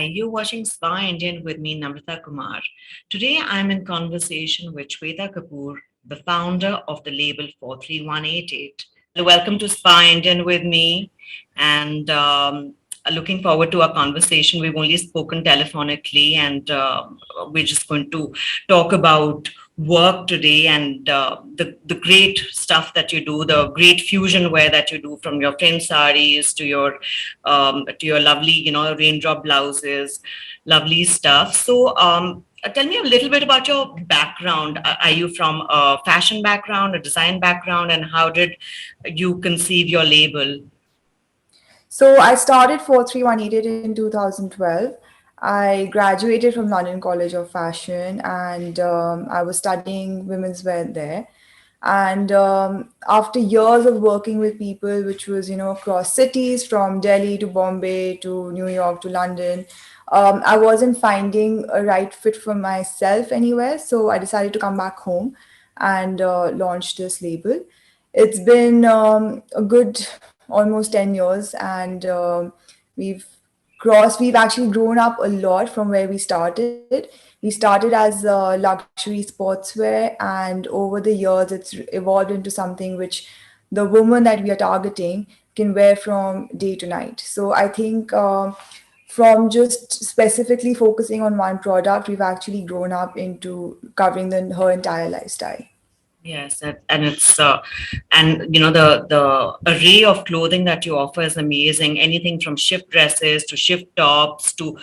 You're watching Swa Indienne with me, Namrata Kumar. Today I'm in conversation with Shweta Kapur, the founder of the label 43188. Welcome to Spa Indian with me, and looking forward to our conversation. We've only spoken telephonically, and we're just going to talk about work today and the great stuff that you do, the great fusion wear that you do, from your print sarees to your lovely, raindrop blouses, lovely stuff. So. Tell me a little bit about your background. Are you from a fashion background, a design background, and how did you conceive your label? So I started 4318 in 2012. I graduated from London College of Fashion and I was studying women's wear there. And after years of working with people, which was, across cities from Delhi to Bombay to New York to London, I wasn't finding a right fit for myself anywhere. So I decided to come back home and launch this label. It's been a good almost 10 years, and we've we've actually grown up a lot from where we started. We started as luxury sportswear, and over the years, it's evolved into something which the woman that we are targeting can wear from day to night. So I think from just specifically focusing on one product, we've actually grown up into covering her entire lifestyle. Yes, and it's and the array of clothing that you offer is amazing. Anything from shift dresses to shift tops to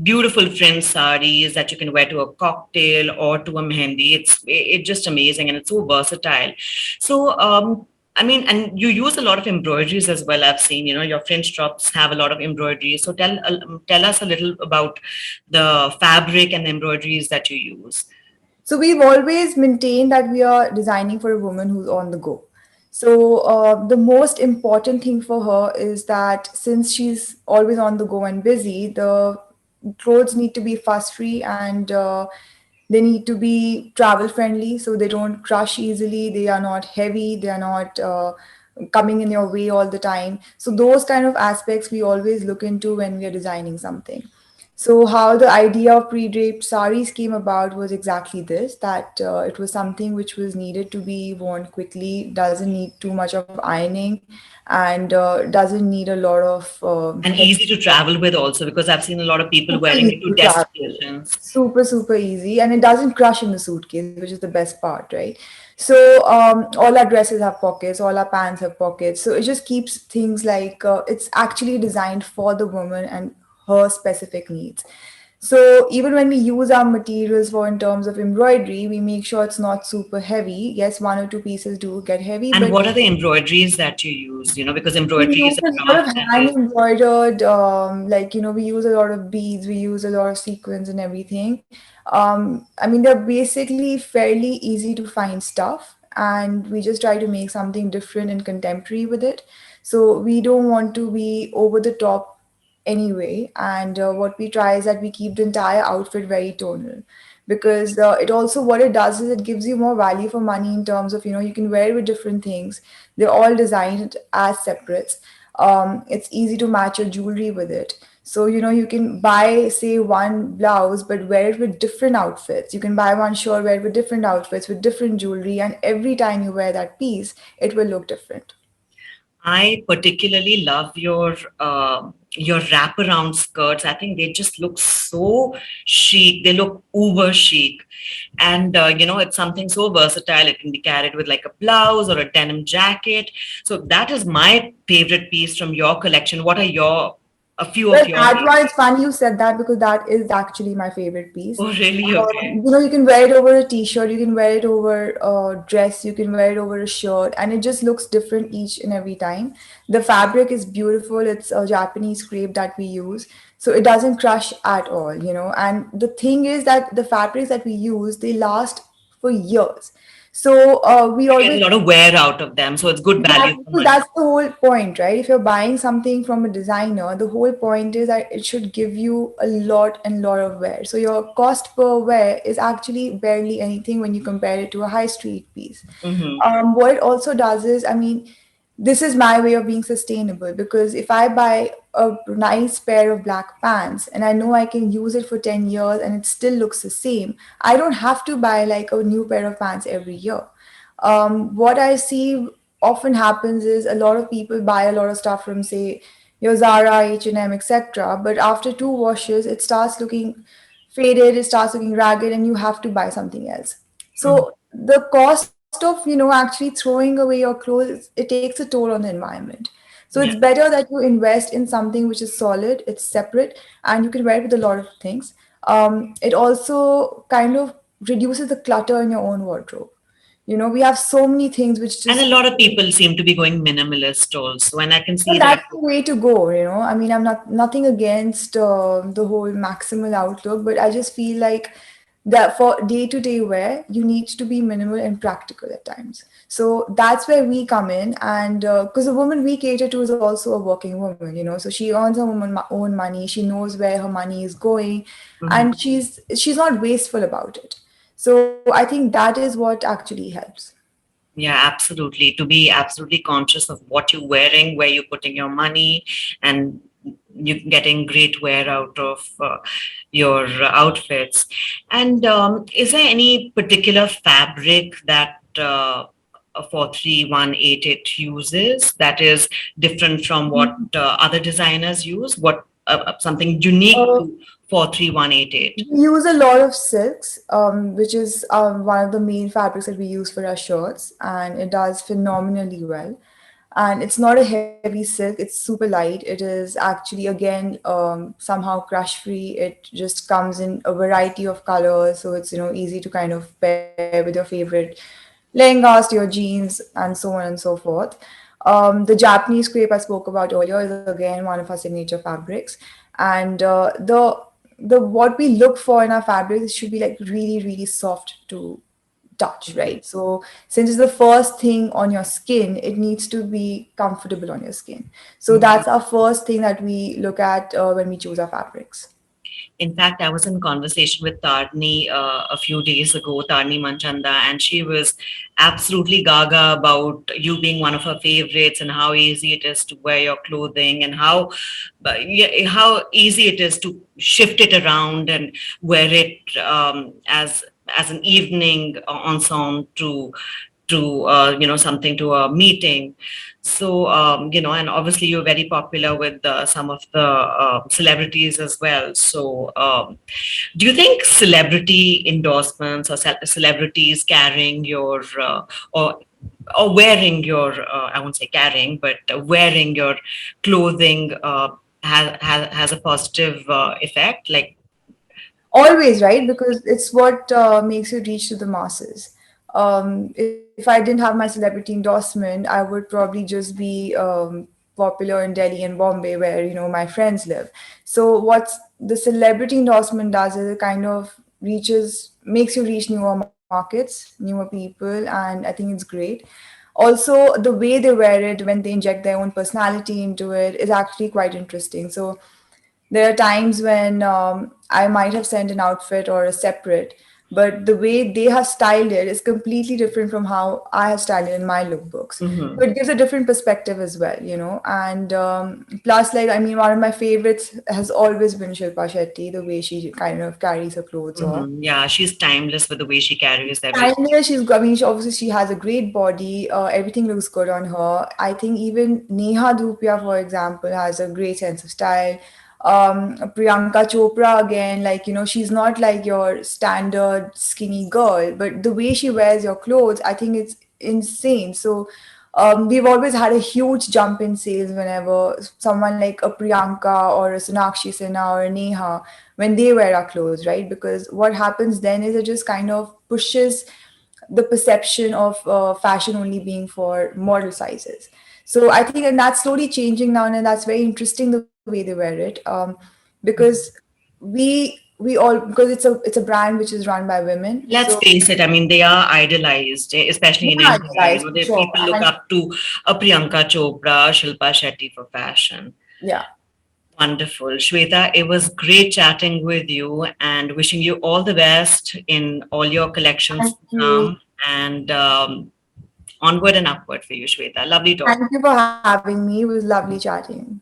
beautiful fringe sarees that you can wear to a cocktail or to a mehendi. It's just amazing, and it's so versatile. So I mean, and you use a lot of embroideries as well. I've seen, your fringe tops have a lot of embroidery. So tell us a little about the fabric and the embroideries that you use. So we've always maintained that we are designing for a woman who's on the go. So the most important thing for her is that since she's always on the go and busy, the clothes need to be fuss free, and they need to be travel friendly so they don't crush easily. They are not heavy. They are not coming in your way all the time. So those kind of aspects we always look into when we are designing something. So, how the idea of pre-draped saris came about was exactly this, that it was something which was needed to be worn quickly, doesn't need too much of ironing, and doesn't need a lot of And easy to travel with also, because I've seen a lot of people super wearing easy it to to travel. destinations. Super, super easy. And it doesn't crush in the suitcase, which is the best part, right? So all our dresses have pockets, all our pants have pockets. So it just keeps things like it's actually designed for the woman and her specific needs. So even when we use our materials for in terms of embroidery, we make sure it's not super heavy. Yes, one or two pieces do get heavy, And but what are the embroideries that you use? Because we embroidery use is a a lot craft of that hand is. embroidered, we use a lot of beads, we use a lot of sequins and everything. I mean, they're basically fairly easy to find stuff, and we just try to make something different and contemporary with it. So we don't want to be over the top anyway. And what we try is that we keep the entire outfit very tonal, because it also, what it does is it gives you more value for money in terms of, you can wear it with different things. They're all designed as separates. It's easy to match your jewelry with it. So, you can buy, say, one blouse, but wear it with different outfits. You can buy one shirt, wear it with different outfits, with different jewelry, and every time you wear that piece, it will look different. I particularly love your wraparound skirts. I think they just look so chic. They look uber chic, and it's something so versatile. It can be carried with like a blouse or a denim jacket. So that is my favorite piece from your collection. What are your a few Well, of your that one, favorites? it's funny you said that because that is actually my favorite piece. Oh, really? Okay. You can wear it over a t-shirt, you can wear it over a dress, you can wear it over a shirt, and it just looks different each and every time. The fabric is beautiful. It's a Japanese crepe that we use, so it doesn't crush at all. And the thing is that the fabrics that we use, they last for years. So we You get always a lot of wear out of them, so it's good value Exactly. for So money. that's the whole point, right? If you're buying something from a designer, the whole point is that it should give you a lot and lot of wear. So your cost per wear is actually barely anything when you compare it to a high street piece. Hmm. What it also does is, I mean, this is my way of being sustainable, because if I buy a nice pair of black pants and I know I can use it for 10 years and it still looks the same, I don't have to buy like a new pair of pants every year. What I see often happens is a lot of people buy a lot of stuff from, say, your Zara, H&M, etc. But after two washes, it starts looking faded, it starts looking ragged, and you have to buy something else. Mhm. So the cost of, actually throwing away your clothes, it takes a toll on the environment. So it's Yeah. better that you invest in something which is solid, it's separate, and you can wear it with a lot of things. It also kind of reduces the clutter in your own wardrobe. We have so many things which And a just, lot of people seem to be going minimalist also, and I can well, see that. that's the way to go. I mean, I'm not nothing against the whole maximal outlook, but I just feel like that for day-to-day wear, you need to be minimal and practical at times. So that's where we come in, and because the woman we cater to is also a working woman. So she earns her own money, she knows where her money is going, Mhm. and she's not wasteful about it. So I think that is what actually helps. Yeah, absolutely. To be absolutely conscious of what you're wearing, where you're putting your money, and you getting great wear out of your outfits. And is there any particular fabric that a 43188 uses that is different from what other designers use? What something unique Uh, to 43188? We use a lot of silks, which is one of the main fabrics that we use for our shirts, and it does phenomenally well. And it's not a heavy silk; it's super light. It is actually, again, somehow crush free. It just comes in a variety of colors, so it's easy to kind of pair with your favorite lehengas, to your jeans, and so on and so forth. The Japanese crepe I spoke about earlier is again one of our signature fabrics, and the what we look for in our fabrics should be like really really soft to touch, right? So since it's the first thing on your skin, it needs to be comfortable on your skin. So that's our first thing that we look at when we choose our fabrics. In fact, I was in conversation with Tarni a few days ago, Tarni Manchanda, and she was absolutely gaga about you being one of her favorites and how easy it is to wear your clothing and yeah, how easy it is to shift it around and wear it as an evening ensemble to something to a meeting. So and obviously you're very popular with some of the celebrities as well. So do you think celebrity endorsements or celebrities carrying your or wearing your I won't say carrying, but wearing your clothing has a positive effect, like. Always, right? Because it's what makes it reach to the masses. If I didn't have my celebrity endorsement, I would probably just be popular in Delhi and Bombay, where my friends live. So what's the celebrity endorsement does is it kind of makes you reach newer markets, newer people, and I think it's great. Also, the way they wear it when they inject their own personality into it is actually quite interesting. So there are times when I might have sent an outfit or a separate, but the way they have styled it is completely different from how I have styled it in my lookbooks. Mhm. So it gives a different perspective as well. And plus, like, I mean, one of my favorites has always been Shilpa Shetty, the way she kind of carries her clothes off. Yeah, she's timeless with the way she carries everything. Tanya, I mean, obviously she has a great body. Everything looks good on her. I think even Neha Dhupia, for example, has a great sense of style. Priyanka Chopra, again, like, she's not like your standard skinny girl, but the way she wears your clothes, I think it's insane. So we've always had a huge jump in sales whenever someone like a Priyanka or a Sonakshi Sinha or a Neha, when they wear our clothes, right? Because what happens then is it just kind of pushes the perception of fashion only being for model sizes. So I think, and that's slowly changing now, and that's very interesting the way they wear it, because because it's a brand which is run by women. Let's So face it, I mean, they are idolized, especially in yeah, India. guys, for The sure. people look And up to a Priyanka Chopra, Shilpa Shetty for fashion. yeah, Wonderful. Shweta, it was great chatting with you and wishing you all the best in all your collections thank to you. come. And Onward and upward for you, Shweta. Lovely talk. Thank you for having me. It was lovely chatting.